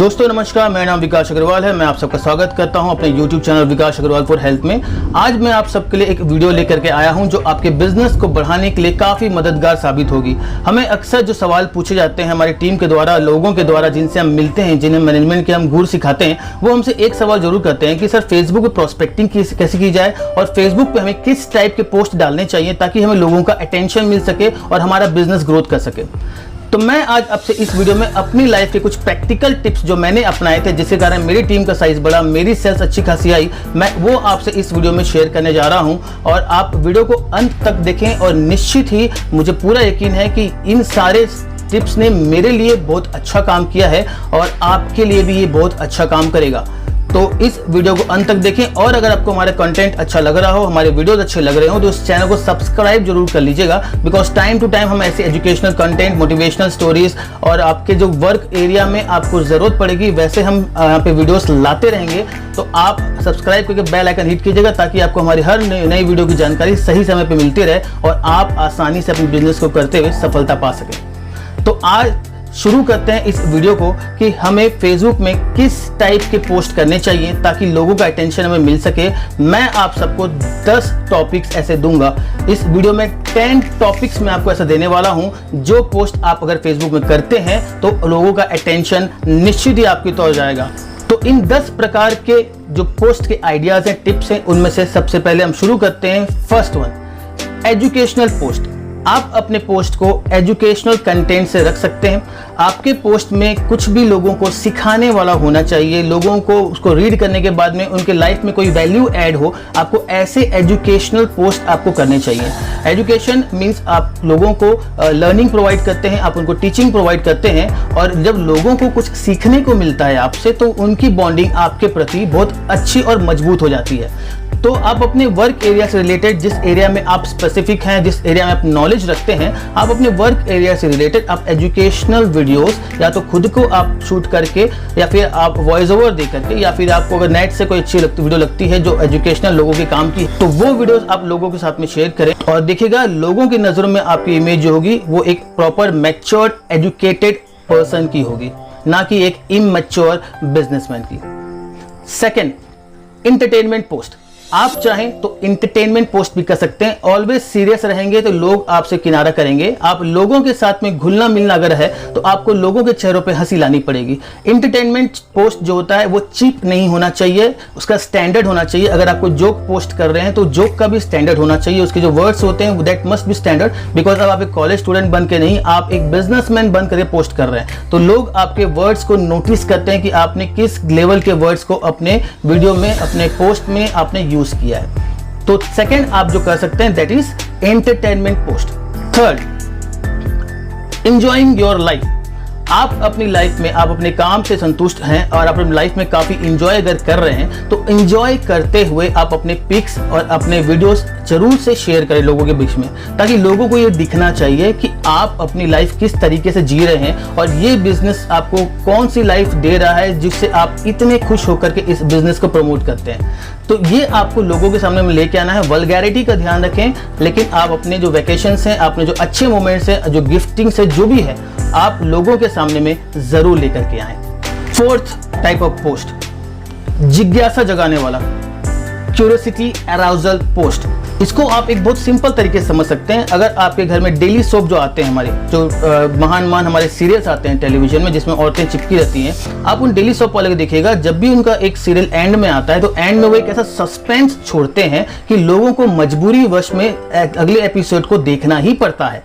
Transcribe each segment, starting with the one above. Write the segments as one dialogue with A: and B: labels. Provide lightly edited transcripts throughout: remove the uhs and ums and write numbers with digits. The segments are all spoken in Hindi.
A: दोस्तों नमस्कार, मेरा नाम विकास अग्रवाल है। मैं आप सबका स्वागत करता हूं अपने YouTube channel Vikas Agarwal for health में। आज मैं आप सबके लिए एक वीडियो लेकर के आया हूं जो आपके बिजनेस को बढ़ाने के लिए काफ़ी मददगार साबित होगी। हमें अक्सर जो सवाल पूछे जाते हैं हमारी टीम के द्वारा, लोगों के द्वारा जिनसे हम मिलते हैं, जिन्हें मैनेजमेंट के हम गुर सिखाते हैं, वो हमसे एक सवाल जरूर करते हैं कि सर फेसबुक पर प्रोस्पेक्टिंग कैसे की जाए और फेसबुक पे हमें किस टाइप के पोस्ट डालने चाहिए ताकि हमें लोगों का अटेंशन मिल सके और हमारा बिजनेस ग्रोथ कर सके। तो मैं आज आपसे इस वीडियो में अपनी लाइफ के कुछ प्रैक्टिकल टिप्स जो मैंने अपनाए थे, जिसके कारण मेरी टीम का साइज बढ़ा, मेरी सेल्स अच्छी खासी आई, मैं वो आपसे इस वीडियो में शेयर करने जा रहा हूं। और आप वीडियो को अंत तक देखें और निश्चित ही मुझे पूरा यकीन है कि इन सारे टिप्स ने मेरे लिए बहुत अच्छा काम किया है और आपके लिए भी ये बहुत अच्छा काम करेगा। तो इस वीडियो को अंत तक देखें और अगर आपको हमारा कंटेंट अच्छा लग रहा हो, हमारे वीडियोस अच्छे लग रहे हो, तो इस चैनल को सब्सक्राइब जरूर कर लीजिएगा। बिकॉज टाइम टू टाइम हम ऐसे एजुकेशनल कंटेंट, मोटिवेशनल स्टोरीज और आपके जो वर्क एरिया में आपको जरूरत पड़ेगी वैसे हम यहाँ पे वीडियोस लाते रहेंगे। तो आप सब्सक्राइब करके बेल आइकन हिट कीजिएगा ताकि आपको हमारी हर नई वीडियो की जानकारी सही समय पर मिलती रहे और आप आसानी से अपने बिजनेस को करते हुए सफलता पा सकें। तो आज शुरू करते हैं इस वीडियो को कि हमें फेसबुक में किस टाइप के पोस्ट करने चाहिए ताकि लोगों का अटेंशन हमें मिल सके। मैं आप सबको 10 टॉपिक्स ऐसे दूंगा। इस वीडियो में 10 टॉपिक्स मैं आपको ऐसा देने वाला हूं जो पोस्ट आप अगर फेसबुक में करते हैं तो लोगों का अटेंशन निश्चित ही आपकी तरफ जाएगा। तो इन 10 प्रकार के जो पोस्ट के आइडियाज हैं, टिप्स हैं, उनमें से सबसे पहले हम शुरू करते हैं। First one, educational post. आप अपने पोस्ट को एजुकेशनल कंटेंट से रख सकते हैं। आपके पोस्ट में कुछ भी लोगों को सिखाने वाला होना चाहिए, लोगों को उसको रीड करने के बाद में उनके लाइफ में कोई वैल्यू ऐड हो। आपको ऐसे एजुकेशनल पोस्ट आपको करने चाहिए। एजुकेशन मीन्स आप लोगों को लर्निंग प्रोवाइड करते हैं, आप उनको टीचिंग प्रोवाइड करते हैं और जब लोगों को कुछ सीखने को मिलता है आपसे तो उनकी बॉन्डिंग आपके प्रति बहुत अच्छी और मजबूत हो जाती है। तो आप अपने वर्क एरिया से रिलेटेड, जिस एरिया में आप स्पेसिफिक हैं, जिस एरिया में आप नॉलेज रखते हैं, आप अपने वर्क एरिया से रिलेटेड आप एजुकेशनल वीडियोस या तो खुद को आप शूट करके या फिर आप वॉइस ओवर दे करके या फिर आपको अगर नेट से कोई अच्छी वीडियो लगती है जो एजुकेशनल लोगों के काम की, तो वो वीडियोस आप लोगों के साथ में शेयर करें और देखिएगा लोगों की नजरों में आपकी इमेज जो होगी वो एक प्रॉपर मैच्योर्ड एजुकेटेड पर्सन की होगी, ना कि एक इमैच्योर बिजनेसमैन की। Second, entertainment post. आप चाहें तो इंटरटेनमेंट पोस्ट भी कर सकते हैं। ऑलवेज सीरियस रहेंगे तो लोग आपसे किनारा करेंगे। आप लोगों के साथ में घुलना मिलना अगर है तो आपको लोगों के चेहरों पे हंसी लानी पड़ेगी। इंटरटेनमेंट पोस्ट जो होता है वो चीप नहीं होना चाहिए, उसका स्टैंडर्ड होना चाहिए। अगर आपको जोक पोस्ट कर रहे हैं तो जोक का भी स्टैंडर्ड होना चाहिए, उसके जो वर्ड्स होते हैं that must be standard. Because अब आप एक कॉलेज स्टूडेंट बन के नहीं, आप एक बिजनेसमैन बन करके पोस्ट कर रहे हैं तो लोग आपके वर्ड्स को नोटिस करते हैं कि आपने किस लेवल के वर्ड्स को अपने वीडियो में, अपने पोस्ट में आपने यूज किया है। तो सेकंड आप जो कर सकते हैं that is entertainment post. Third, enjoying your life. आप अपनी लाइफ में, आप अपने काम से संतुष्ट हैं और आप अपनी लाइफ में काफी एंजॉय अगर कर रहे हैं तो एंजॉय करते हुए आप अपने पिक्स और अपने वीडियोस जरूर से शेयर करें लोगों के बीच में, ताकि लोगों को ये दिखना चाहिए कि आप अपनी लाइफ किस तरीके से जी रहे हैं और ये बिजनेस आपको कौन सी लाइफ दे रहा है जिससे आप इतने खुश होकर के इस बिजनेस को प्रमोट करते हैं। तो ये आपको लोगों के सामने में लेके आना है। वल्गैरिटी का ध्यान रखें, लेकिन आप अपने जो वैकेशंस हैं, आपने जो अच्छे मोमेंट्स हैं, जो गिफ्टिंग्स है, जो भी है, आप लोगों के सामने में जरूर लेकर के आए। फोर्थ टाइप ऑफ पोस्ट, जिज्ञासा जगाने वाला, क्यूरियोसिटी अराउजल पोस्ट। इसको आप एक बहुत सिंपल तरीके से समझ सकते हैं। अगर आपके घर में डेली सोप जो आते हैं, हमारे जो महान हमारे सीरियल्स आते हैं टेलीविजन में जिसमें औरतें चिपकी रहती हैं, आप उन डेली सोप वाले को देखिएगा, जब भी उनका एक सीरियल एंड में आता है तो एंड में वो एक ऐसा सस्पेंस छोड़ते हैं कि लोगों को मजबूरी वश में अगले एपिसोड को देखना ही पड़ता है।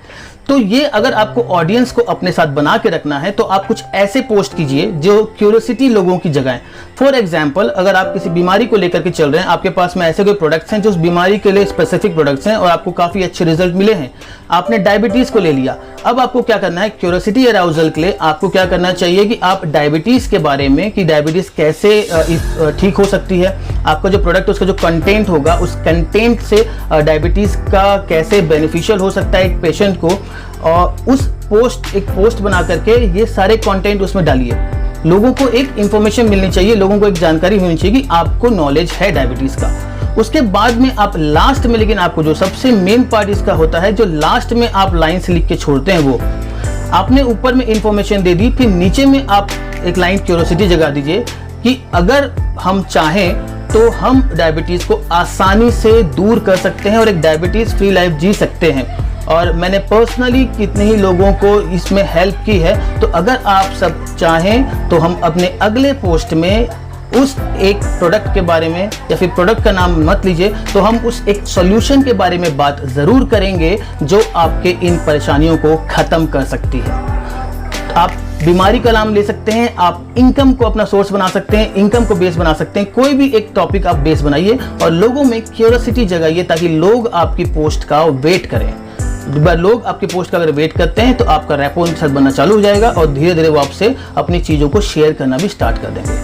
A: तो ये अगर आपको ऑडियंस को अपने साथ बना के रखना है तो आप कुछ ऐसे पोस्ट कीजिए जो क्यूरियोसिटी लोगों की जगाएं। फॉर एग्जाम्पल, अगर आप किसी बीमारी को लेकर के चल रहे हैं, आपके पास में ऐसे कोई प्रोडक्ट्स हैं जो उस बीमारी के लिए स्पेसिफिक प्रोडक्ट्स हैं और आपको काफी अच्छे रिजल्ट मिले हैं। आपने डायबिटीज को ले लिया, अब आपको क्या करना है, क्यूरियोसिटी अराउजल के लिए आपको क्या करना चाहिए कि आप डायबिटीज के बारे में, कि डायबिटीज कैसे ठीक हो सकती है, आपका जो प्रोडक्ट उसका जो कंटेंट होगा उस कंटेंट से डायबिटीज का कैसे बेनिफिशियल हो सकता है एक पेशेंट को, और उस एक पोस्ट बना करके ये सारे कंटेंट उसमें डालिए। लोगों को एक इंफॉर्मेशन मिलनी चाहिए, लोगों को एक जानकारी होनी चाहिए कि आपको नॉलेज है डायबिटीज का। उसके बाद में आप लास्ट में, लेकिन आपको जो सबसे मेन पार्ट इसका होता है, जो लास्ट में आप लाइंस लिख के छोड़ते हैं, वो आपने ऊपर में इंफॉर्मेशन दे दी, फिर नीचे में आप एक लाइन क्यूरियोसिटी जगा दीजिए कि अगर हम चाहें तो हम डायबिटीज को आसानी से दूर कर सकते हैं और एक डायबिटीज फ्री लाइफ जी सकते हैं। और मैंने पर्सनली कितने ही लोगों को इसमें हेल्प की है। तो अगर आप सब चाहें तो हम अपने अगले पोस्ट में उस एक प्रोडक्ट के बारे में, या फिर प्रोडक्ट का नाम मत लीजिए, तो हम उस एक सॉल्यूशन के बारे में बात ज़रूर करेंगे जो आपके इन परेशानियों को ख़त्म कर सकती है। आप बीमारी का नाम ले सकते हैं, आप इनकम को अपना सोर्स बना सकते हैं, इनकम को बेस बना सकते हैं। कोई भी एक टॉपिक आप बेस बनाइए और लोगों में क्यूरियोसिटी जगाइए ताकि लोग आपकी पोस्ट का वेट करें। लोग आपकी पोस्ट का अगर वेट करते हैं तो आपका रैपो उनके साथ बनना चालू हो जाएगा और धीरे धीरे वो आपसे अपनी चीज़ों को शेयर करना भी स्टार्ट कर देंगे।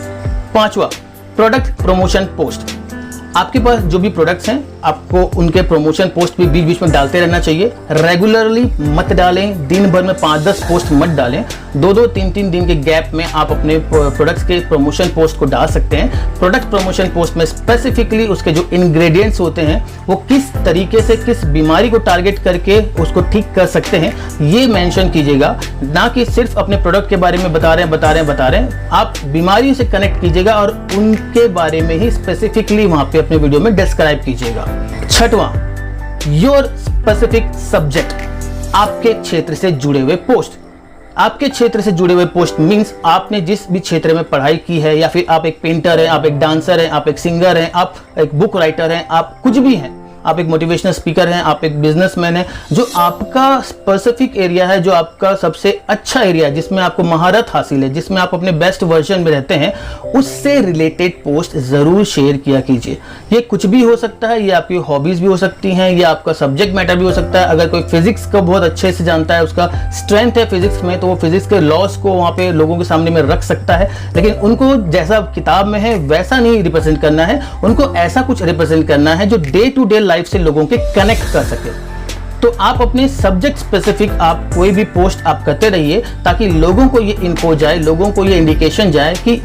A: 5वां, प्रोडक्ट प्रमोशन पोस्ट। आपके पास जो भी प्रोडक्ट्स हैं आपको उनके प्रमोशन पोस्ट भी बीच बीच में डालते रहना चाहिए। रेगुलरली मत डालें, दिन भर में 5-10 पोस्ट मत डालें। 2-2, 3-3 दिन के गैप में आप अपने प्रोडक्ट्स के प्रमोशन पोस्ट को डाल सकते हैं। प्रोडक्ट प्रमोशन पोस्ट में स्पेसिफिकली उसके जो इंग्रेडिएंट्स होते हैं वो किस तरीके से किस बीमारी को टारगेट करके उसको ठीक कर सकते हैं ये मेंशन कीजिएगा, ना कि सिर्फ अपने प्रोडक्ट के बारे में बता रहे हैं। आप बीमारी से कनेक्ट कीजिएगा और उनके बारे में ही स्पेसिफिकली वहां पे अपने वीडियो में डिस्क्राइब कीजिएगा। 6वां, योर स्पेसिफिक सब्जेक्ट। आपके क्षेत्र से जुड़े हुए पोस्ट। आपके क्षेत्र से जुड़े हुए पोस्ट मींस आपने जिस भी क्षेत्र में पढ़ाई की है, या फिर आप एक पेंटर हैं, आप एक डांसर हैं, आप एक सिंगर हैं, आप एक बुक राइटर हैं, आप कुछ भी हैं, आप एक मोटिवेशनल स्पीकर हैं, आप एक बिजनेसमैन हैं, जो आपका स्पेसिफिक एरिया है, जो आपका सबसे अच्छा एरिया है, जिसमें आपको महारत हासिल है, जिसमें आप अपने बेस्ट वर्जन में रहते हैं, उससे रिलेटेड पोस्ट ज़रूर शेयर किया कीजिए। ये कुछ भी हो सकता है, ये आपकी हॉबीज़ भी हो सकती हैं, ये आपका सब्जेक्ट मैटर भी हो सकता है। अगर कोई फिजिक्स को बहुत अच्छे से जानता है, उसका स्ट्रेंथ है फिजिक्स में, तो वो फिजिक्स के लॉस को वहाँ पे लोगों के सामने में रख सकता है। लेकिन उनको जैसा किताब में है वैसा नहीं रिप्रेजेंट करना है, उनको ऐसा कुछ रिप्रेजेंट करना है जो डे टू डे लाइफ से लोगों के कनेक्ट कर सके। तो आप अपने सब्जेक्ट स्पेसिफिक आप कोई भी पोस्ट आप करते रहिए ताकि लोगों को ये इन्फो जाए, लोगों को ये इंडिकेशन जाए कि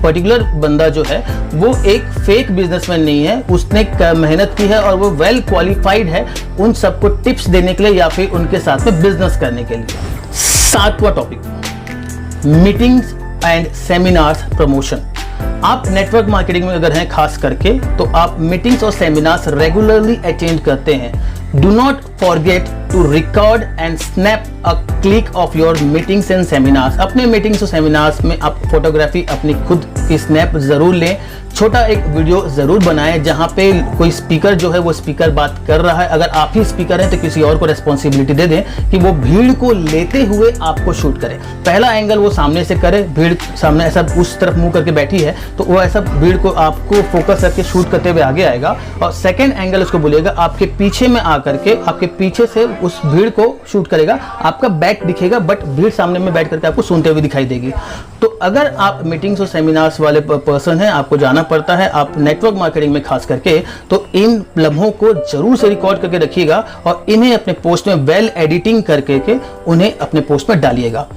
A: पर्टिकुलर बंदा जो है वो एक फेक बिजनेसमैन नहीं है, उसने मेहनत की है और वो वेल क्वालिफाइड है उन सबको टिप्स देने के लिए या फिर उनके साथ में बिजनेस करने के लिए। 7वां topic, meetings and seminars promotion. आप नेटवर्क मार्केटिंग में अगर हैं खास करके, तो आप मीटिंग्स और सेमिनार्स रेगुलरली अटेंड करते हैं। Do not forget to record and snap a click of your meetings and seminars. अपने मीटिंग्स और सेमिनार्स में आप फोटोग्राफी अपनी खुद की स्नैप जरूर लें, छोटा एक वीडियो जरूर बनाएं जहां पे कोई स्पीकर जो है वो स्पीकर बात कर रहा है। अगर आप ही स्पीकर हैं तो किसी और को रेस्पॉन्सिबिलिटी दे दें कि वो भीड़ को लेते हुए आपको शूट करे। पहला एंगल वो सामने से करे, भीड़ सामने ऐसा उस तरफ मुंह करके बैठी है तो वो ऐसा भीड़ को आपको फोकस करके शूट करते हुए आगे आएगा। और सेकेंड एंगल उसको बोलेगा आपके पीछे में आकर के आपके पीछे से उस भीड़ को शूट करेगा, आपका बैक दिखेगा बट भीड़ सामने में बैठ करके आपको सुनते हुए दिखाई देगी। तो अगर आप मीटिंग्स और सेमिनार्स वाले पर्सन हैं, आपको जाना पड़ता है आप नेटवर्क मार्केटिंग में खास करके, तो इन लम्हों को जरूर से रिकॉर्ड करके रखिएगा और इन्हें अपने पोस्ट में वेल एडिटिंग करके उन्हें अपने पोस्ट में डालिएगा।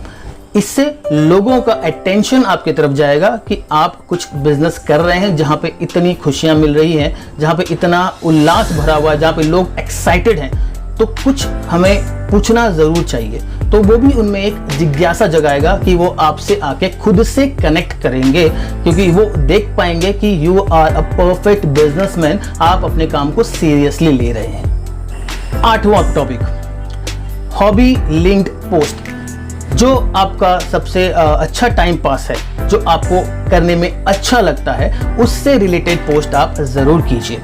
A: इससे लोगों का अटेंशन आपकी तरफ जाएगा कि आप कुछ बिजनेस कर रहे हैं जहां पे इतनी खुशियां मिल रही हैं, जहां पे इतना उल्लास भरा हुआ है, जहां पे लोग एक्साइटेड हैं। तो कुछ हमें पूछना जरूर चाहिए, तो वो भी उनमें एक जिज्ञासा जगाएगा कि वो आपसे आके खुद से कनेक्ट करेंगे, क्योंकि वो देख पाएंगे कि you are a perfect businessman, आप अपने काम को सीरियसली ले रहे हैं। 8वां टॉपिक, हॉबी लिंक्ड पोस्ट। जो आपका सबसे अच्छा टाइम पास है, जो आपको करने में अच्छा लगता है, उससे रिलेटेड पोस्ट आप जरूर कीजिए।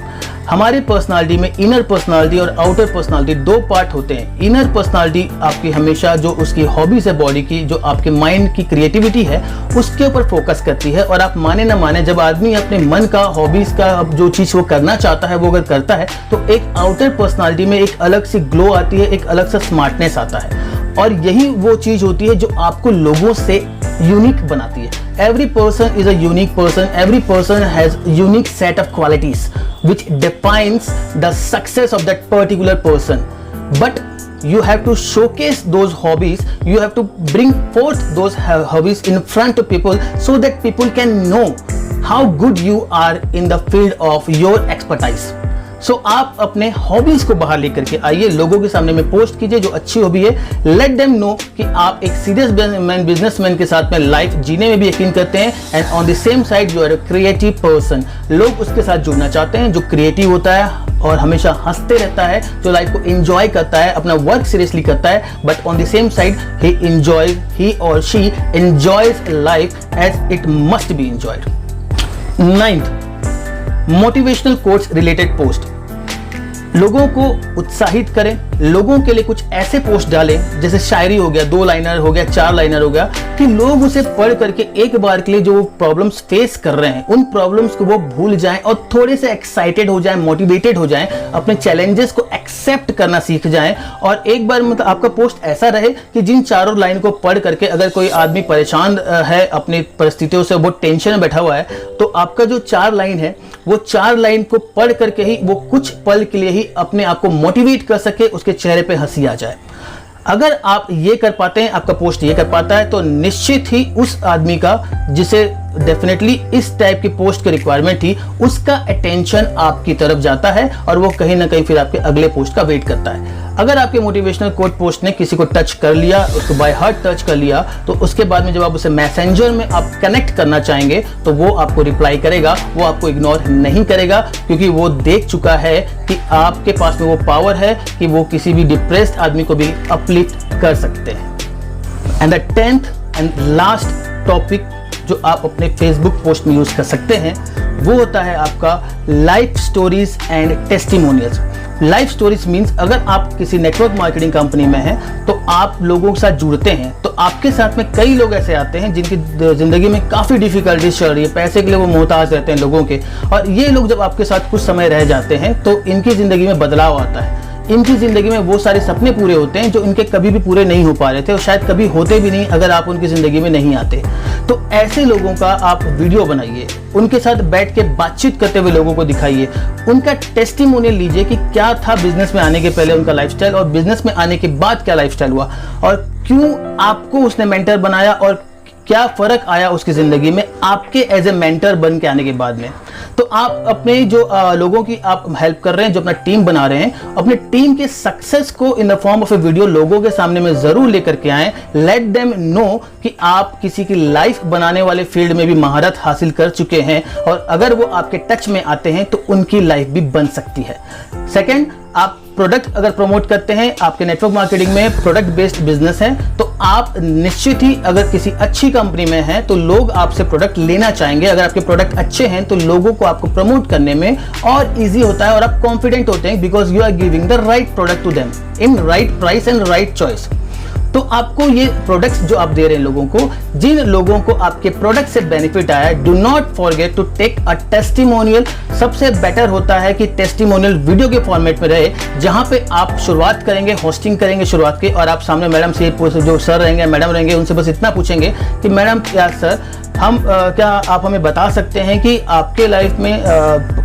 A: हमारे पर्सनालिटी में इनर पर्सनालिटी और आउटर पर्सनालिटी दो पार्ट होते हैं। इनर पर्सनालिटी आपकी हमेशा जो उसकी हॉबीज है बॉडी की, जो आपके माइंड की क्रिएटिविटी है, उसके ऊपर फोकस करती है। और आप माने ना माने, जब आदमी अपने मन का, हॉबीज का जो चीज वो करना चाहता है वो अगर करता है तो एक आउटर पर्सनालिटी में एक अलग सी ग्लो आती है, एक अलग सा स्मार्टनेस आता है। और यही वो चीज होती है जो आपको लोगों से यूनिक बनाती है। Every person is a unique person. Every person has unique set of qualities which defines the success of that particular person. But you have to showcase those hobbies. You have to bring forth those hobbies in front of people so that people can know how good you are in the field of your expertise. सो आप अपने हॉबीज को बाहर लेकर के आइए, लोगों के सामने में पोस्ट कीजिए जो अच्छी हॉबी है। लेट देम नो कि आप एक सीरियस बिजनेसमैन के साथ में लाइफ जीने में भी यकीन करते हैं, and on the same side you are a creative person. लोग उसके साथ जुड़ना चाहते हैं जो क्रिएटिव होता है और हमेशा हंसते रहता है, जो लाइफ को एंजॉय करता है, अपना वर्क सीरियसली करता है, but on the same side ही और she enjoys life as it must be enjoyed. 9th, motivational quotes related post. लोगों को उत्साहित करें, लोगों के लिए कुछ ऐसे पोस्ट डालें, जैसे शायरी हो गया, 2 लाइनर हो गया, 4 लाइनर हो गया, कि लोग उसे पढ़ करके एक बार के लिए जो वो प्रॉब्लम्स फेस कर रहे हैं उन प्रॉब्लम्स को वो भूल जाएं और थोड़े से एक्साइटेड हो जाएं, मोटिवेटेड हो जाएं, अपने चैलेंजेस को एक्सेप्ट करना सीख जाएं। और एक बार मतलब आपका पोस्ट ऐसा रहे कि जिन 4 लाइन को पढ़ करके अगर कोई आदमी परेशान है अपनी परिस्थितियों से, वो टेंशन में बैठा हुआ है, तो आपका जो 4 लाइन है वो 4 लाइन को पढ़ करके ही वो कुछ पल के लिए ही अपने आप को मोटिवेट कर सके, उसके चेहरे पे हंसी आ जाए। अगर आप ये कर पाते हैं, आपका पोस्ट ये कर पाता है, तो निश्चित ही उस आदमी का, जिसे डेफिनेटली इस टाइप की पोस्ट की रिक्वायरमेंट थी, उसका अटेंशन आपकी तरफ जाता है और वो कहीं ना कहीं फिर आपके अगले पोस्ट का वेट करता है। अगर आपके मोटिवेशनल कोट पोस्ट ने किसी को टच कर लिया, उसको बाय हार्ट टच कर लिया, तो उसके बाद में जब आप उसे मैसेंजर में आप कनेक्ट करना चाहेंगे तो वो आपको रिप्लाई करेगा, वो आपको इग्नोर नहीं करेगा, क्योंकि वो देख चुका है कि आपके पास में वो पावर है कि वो किसी भी डिप्रेस्ड आदमी को भी अपलिफ्ट कर सकते हैं। And the 10th and last topic जो आप अपने फेसबुक पोस्ट में यूज कर सकते हैं वो होता है आपका life stories and testimonials. Life stories means अगर आप किसी नेटवर्क मार्केटिंग कंपनी में हैं तो आप लोगों के साथ जुड़ते हैं, तो आपके साथ में कई लोग ऐसे आते हैं जिनकी जिंदगी में काफ़ी डिफिकल्टीज चल रही है, पैसे के लिए वो मोहताज रहते हैं लोगों के, और ये लोग जब आपके साथ कुछ समय रह जाते हैं तो इनकी ज़िंदगी में बदलाव आता है। इनकी ज़िंदगी में वो सारे सपने पूरे होते हैं जो इनके कभी भी पूरे नहीं हो पा रहे थे, और शायद कभी होते भी नहीं अगर आप उनकी ज़िंदगी में नहीं आते। तो ऐसे लोगों का आप वीडियो बनाइए, उनके साथ बैठ के बातचीत करते हुए लोगों को दिखाइए, उनका टेस्टिमोनियल लीजिए कि क्या था बिजनेस में आने के पहले उनका लाइफस्टाइल और बिजनेस में आने के बाद क्या लाइफस्टाइल हुआ, और क्यों आपको उसने मेंटर बनाया और क्या फ़र्क आया उसकी ज़िंदगी में आपके एज ए मेंटर बन के आने के बाद में। तो आप अपने जो लोगों की आप हेल्प कर रहे हैं, जो अपना टीम बना रहे हैं, अपने टीम के सक्सेस को in the form of A video लोगों के सामने में ज़रूर लेकर के आएँ। लेट देम नो कि आप किसी की लाइफ बनाने वाले फील्ड में भी महारत हासिल कर चुके हैं, और अगर वो आपके टच में आते हैं तो उनकी लाइफ भी बन सकती है। सेकेंड, आप प्रोडक्ट अगर प्रमोट करते हैं, आपके नेटवर्क मार्केटिंग में प्रोडक्ट बेस्ड बिजनेस है, तो आप निश्चित ही अगर किसी अच्छी कंपनी में हैं तो लोग आपसे प्रोडक्ट लेना चाहेंगे। अगर आपके प्रोडक्ट अच्छे हैं तो लोगों को आपको प्रमोट करने में और इजी होता है, और आप कॉन्फिडेंट होते हैं because you are giving the right product to them in right price and right choice. तो आपको ये प्रोडक्ट्स जो आप दे रहे हैं लोगों को, जिन लोगों को आपके प्रोडक्ट से बेनिफिट आया, do not forget to take a testimonial. सबसे बेटर होता है कि टेस्टिमोनियल वीडियो के फॉर्मेट में रहे, जहां पे आप शुरुआत करेंगे, होस्टिंग करेंगे शुरुआत के, और आप सामने मैडम से जो सर रहेंगे, मैडम रहेंगे, उनसे बस इतना पूछेंगे कि मैडम क्या सर हम क्या आप हमें बता सकते हैं कि आपके लाइफ में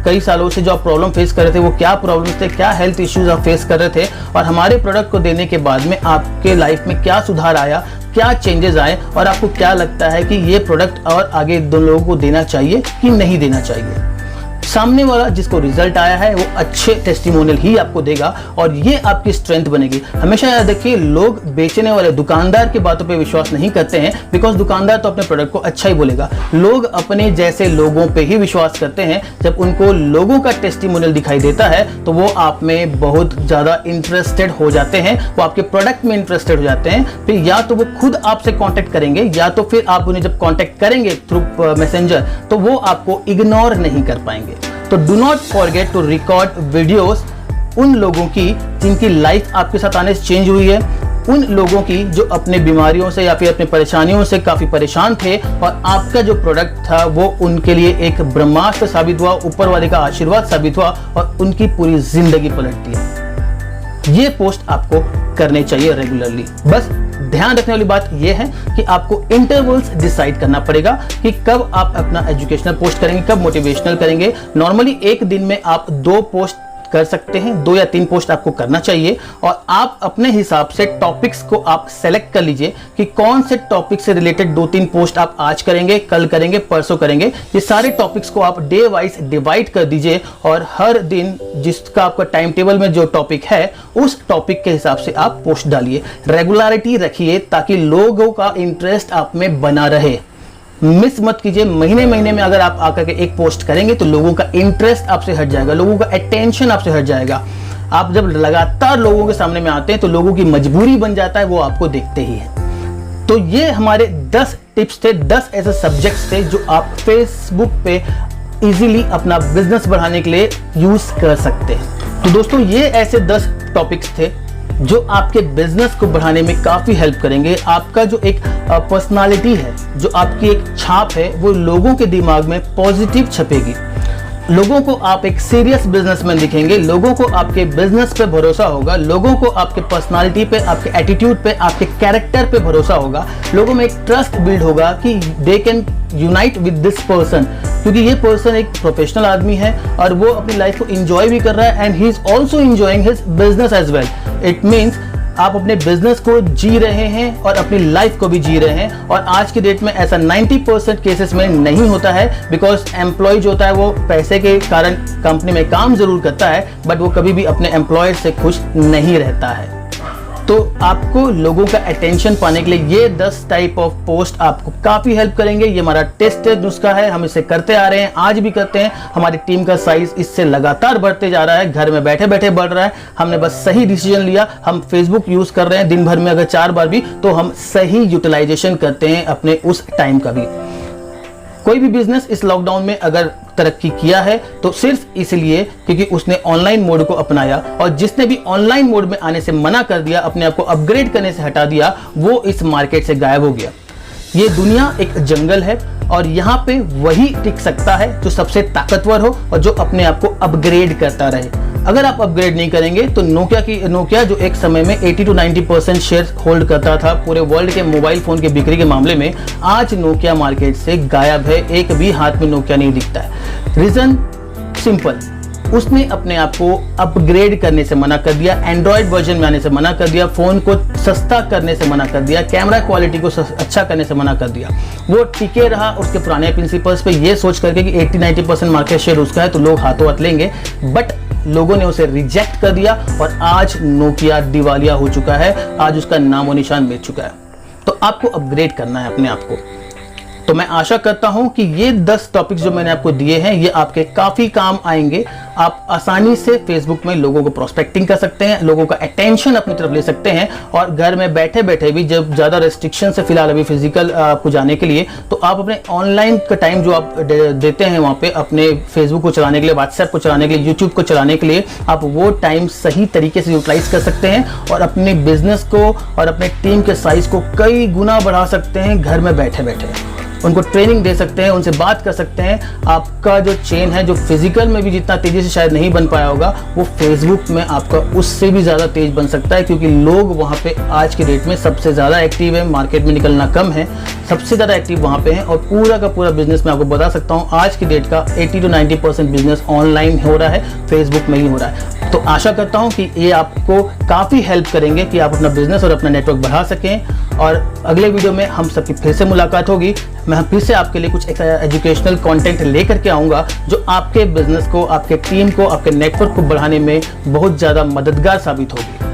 A: कई सालों से जो आप प्रॉब्लम फेस कर रहे थे वो क्या प्रॉब्लम्स थे, क्या हेल्थ इश्यूज आप फेस कर रहे थे, और हमारे प्रोडक्ट को देने के बाद में आपके लाइफ में क्या सुधार आया, क्या चेंजेस आए, और आपको क्या लगता है कि ये प्रोडक्ट और आगे दो लोगों को देना चाहिए कि नहीं देना चाहिए। सामने वाला जिसको रिजल्ट आया है वो अच्छे टेस्टिमोनियल ही आपको देगा, और ये आपकी स्ट्रेंथ बनेगी। हमेशा याद रखिए, लोग बेचने वाले दुकानदार की बातों पे विश्वास नहीं करते हैं, बिकॉज दुकानदार तो अपने प्रोडक्ट को अच्छा ही बोलेगा। लोग अपने जैसे लोगों पे ही विश्वास करते हैं। जब उनको लोगों का टेस्टिमोनियल दिखाई देता है तो वो आप में बहुत ज़्यादा इंटरेस्टेड हो जाते हैं, वो आपके प्रोडक्ट में इंटरेस्टेड हो जाते हैं। फिर या तो वो खुद आपसे कॉन्टेक्ट करेंगे, या तो फिर आप उन्हें जब कॉन्टेक्ट करेंगे थ्रू मैसेंजर तो वो आपको इग्नोर नहीं कर पाएंगे। तो do not forget to record videos उन लोगों की जिनकी लाइफ आपके साथ आने से चेंज हुई है, उन लोगों की जो अपने बीमारियों से या फिर अपने परेशानियों से काफ़ी परेशान थे, और आपका जो प्रोडक्ट था वो उनके लिए एक ब्रह्मास्त्र साबित हुआ, ऊपर वाले का आशीर्वाद साबित हुआ, और उनकी पूरी जिंदगी पलट दी। ये पोस्ट आपको करने चाहिए रेगुलरली। बस ध्यान रखने वाली बात यह है कि आपको इंटरवल्स डिसाइड करना पड़ेगा कि कब आप अपना एजुकेशनल पोस्ट करेंगे, कब मोटिवेशनल करेंगे। नॉर्मली एक दिन में आप 2 पोस्ट कर सकते हैं, 2 या 3 पोस्ट आपको करना चाहिए और आप अपने हिसाब से टॉपिक्स को आप सेलेक्ट कर लीजिए कि कौन से टॉपिक से रिलेटेड 2-3 पोस्ट आप आज करेंगे, कल करेंगे, परसों करेंगे। ये सारे टॉपिक्स को आप डे वाइज डिवाइड कर दीजिए और हर दिन जिसका आपका टाइम टेबल में जो टॉपिक है उस टॉपिक के हिसाब से आप पोस्ट डालिए। रेगुलरिटी रखिए ताकि लोगों का इंटरेस्ट आप में बना रहे। मिस मत कीजिए, महीने महीने में अगर आप आकर के एक पोस्ट करेंगे तो लोगों का इंटरेस्ट आपसे हट जाएगा, लोगों का अटेंशन आपसे हट जाएगा। आप जब लगातार लोगों के सामने में आते हैं तो लोगों की मजबूरी बन जाता है, वो आपको देखते ही है। तो ये हमारे 10 टिप्स थे, 10 ऐसे सब्जेक्ट्स थे जो आप फेसबुक पे इजीली अपना बिजनेस बढ़ाने के लिए यूज कर सकते हैं। तो दोस्तों ये ऐसे 10 टॉपिक्स थे जो आपके बिजनेस को बढ़ाने में काफी हेल्प करेंगे। आपका जो एक पर्सनालिटी है, जो आपकी एक छाप है, वो लोगों के दिमाग में पॉजिटिव छपेगी। लोगों को आप एक सीरियस बिजनेसमैन दिखेंगे, लोगों को आपके बिजनेस पे भरोसा होगा, लोगों को आपके पर्सनालिटी पे, आपके एटीट्यूड पे, आपके कैरेक्टर पे भरोसा होगा। लोगों में एक ट्रस्ट बिल्ड होगा कि they can unite with this person, क्योंकि ये पर्सन एक प्रोफेशनल आदमी है और वो अपनी लाइफ को एंजॉय भी कर रहा है and he is also enjoying his business as well. It means आप अपने बिजनेस को जी रहे हैं और अपनी लाइफ को भी जी रहे हैं। और आज की डेट में ऐसा 90% केसेस में नहीं होता है, बिकॉज एम्प्लॉय जो होता है वो पैसे के कारण कंपनी में काम जरूर करता है बट वो कभी भी अपने एम्प्लॉयर से खुश नहीं रहता है। तो आपको लोगों का अटेंशन पाने के लिए ये 10 टाइप ऑफ पोस्ट आपको काफी हेल्प करेंगे। ये हमारा टेस्टेड नुस्खा है, हम इसे करते आ रहे हैं, आज भी करते हैं। हमारी टीम का साइज इससे लगातार बढ़ते जा रहा है, घर में बैठे बैठे बढ़ रहा है। हमने बस सही डिसीजन लिया। हम फेसबुक यूज कर रहे हैं दिन भर में अगर 4 बार भी, तो हम सही यूटिलाइजेशन करते हैं अपने उस टाइम का भी। कोई भी बिजनेस इस लॉकडाउन में अगर तरक्की किया है तो सिर्फ इसलिए क्योंकि उसने ऑनलाइन मोड को अपनाया, और जिसने भी ऑनलाइन मोड में आने से मना कर दिया, अपने आप को अपग्रेड करने से हटा दिया, वो इस मार्केट से गायब हो गया। ये दुनिया एक जंगल है और यहाँ पे वही टिक सकता है जो सबसे ताकतवर हो और जो अपने आप को अपग्रेड करता रहे। अगर आप अपग्रेड नहीं करेंगे तो नोकिया जो एक समय में 80 to 90% शेयर होल्ड करता था पूरे वर्ल्ड के मोबाइल फोन के बिक्री के मामले में, आज नोकिया मार्केट से गायब है। एक भी हाथ में नोकिया नहीं दिखता है। रीजन सिंपल, उसने अपने आप को अपग्रेड करने से मना कर दिया, एंड्रॉयड वर्जन में आने से मना कर दिया, फोन को सस्ता करने से मना कर दिया, कैमरा क्वालिटी को अच्छा करने से मना कर दिया। वो टिके रहा उसके पुराने प्रिंसिपल्स पे, ये सोच करके कि 80-90% मार्केट शेयर उसका है तो लोग हाथों हाथ लेंगे, बट लोगों ने उसे रिजेक्ट कर दिया और आज नोकिया दिवालिया हो चुका है, आज उसका नामो निशान मिट चुका है। तो आपको अपग्रेड करना है अपने आप को। तो मैं आशा करता हूं कि ये 10 टॉपिक्स जो मैंने आपको दिए हैं ये आपके काफी काम आएंगे। आप आसानी से फेसबुक में लोगों को प्रोस्पेक्टिंग कर सकते हैं, लोगों का अटेंशन अपनी तरफ ले सकते हैं, और घर में बैठे बैठे भी, जब ज्यादा रेस्ट्रिक्शन से फिलहाल अभी फिजिकल आपको जाने के लिए, तो आप अपने ऑनलाइन का टाइम जो आप देते हैं वहां पे अपने फेसबुक को चलाने के लिए, व्हाट्सएप को चलाने के लिए, यूट्यूब को चलाने के लिए, आप वो टाइम सही तरीके से यूटिलाइज कर सकते हैं और अपने बिजनेस को और अपने टीम के साइज को कई गुना बढ़ा सकते हैं घर में बैठे बैठे। उनको ट्रेनिंग दे सकते हैं, उनसे बात कर सकते हैं। आपका जो चेन है, जो फिजिकल में भी जितना तेजी से शायद नहीं बन पाया होगा, वो फेसबुक में आपका उससे भी ज़्यादा तेज बन सकता है, क्योंकि लोग वहाँ पे आज के डेट में सबसे ज़्यादा एक्टिव है। मार्केट में निकलना कम है, सबसे ज़्यादा एक्टिव वहाँ पे हैं। और पूरा का पूरा बिजनेस मैं आपको बता सकता हूँ, आज की डेट का 80 to 90% बिजनेस ऑनलाइन हो रहा है, फेसबुक में ही हो रहा है। तो आशा करता हूँ कि ये आपको काफ़ी हेल्प करेंगे कि आप अपना बिजनेस और अपना नेटवर्क बढ़ा सकें। और अगले वीडियो में हम सबकी फिर से मुलाकात होगी। मैं फिर से आपके लिए कुछ एजुकेशनल कंटेंट लेकर के आऊँगा जो आपके बिजनेस को, आपके टीम को, आपके नेटवर्क को बढ़ाने में बहुत ज़्यादा मददगार साबित होगी।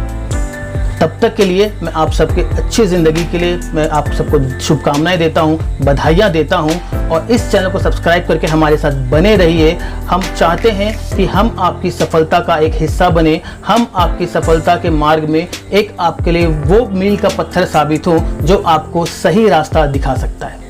A: तब तक के लिए मैं आप सबके अच्छी ज़िंदगी के लिए मैं आप सबको शुभकामनाएं देता हूं, बधाइयां देता हूं, और इस चैनल को सब्सक्राइब करके हमारे साथ बने रहिए। हम चाहते हैं कि हम आपकी सफलता का एक हिस्सा बने, हम आपकी सफलता के मार्ग में एक आपके लिए वो मील का पत्थर साबित हो जो आपको सही रास्ता दिखा सकता है।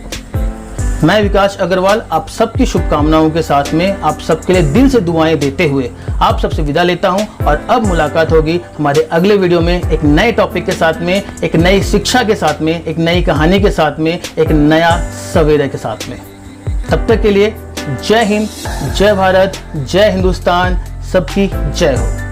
A: मैं विकास अग्रवाल आप सबकी शुभकामनाओं के साथ में आप सबके लिए दिल से दुआएं देते हुए आप सबसे विदा लेता हूं, और अब मुलाकात होगी हमारे अगले वीडियो में एक नए टॉपिक के साथ में, एक नई शिक्षा के साथ में, एक नई कहानी के साथ में, एक नया सवेरे के साथ में। तब तक के लिए जय हिंद, जय भारत, जय हिंदुस्तान, सबकी जय हो।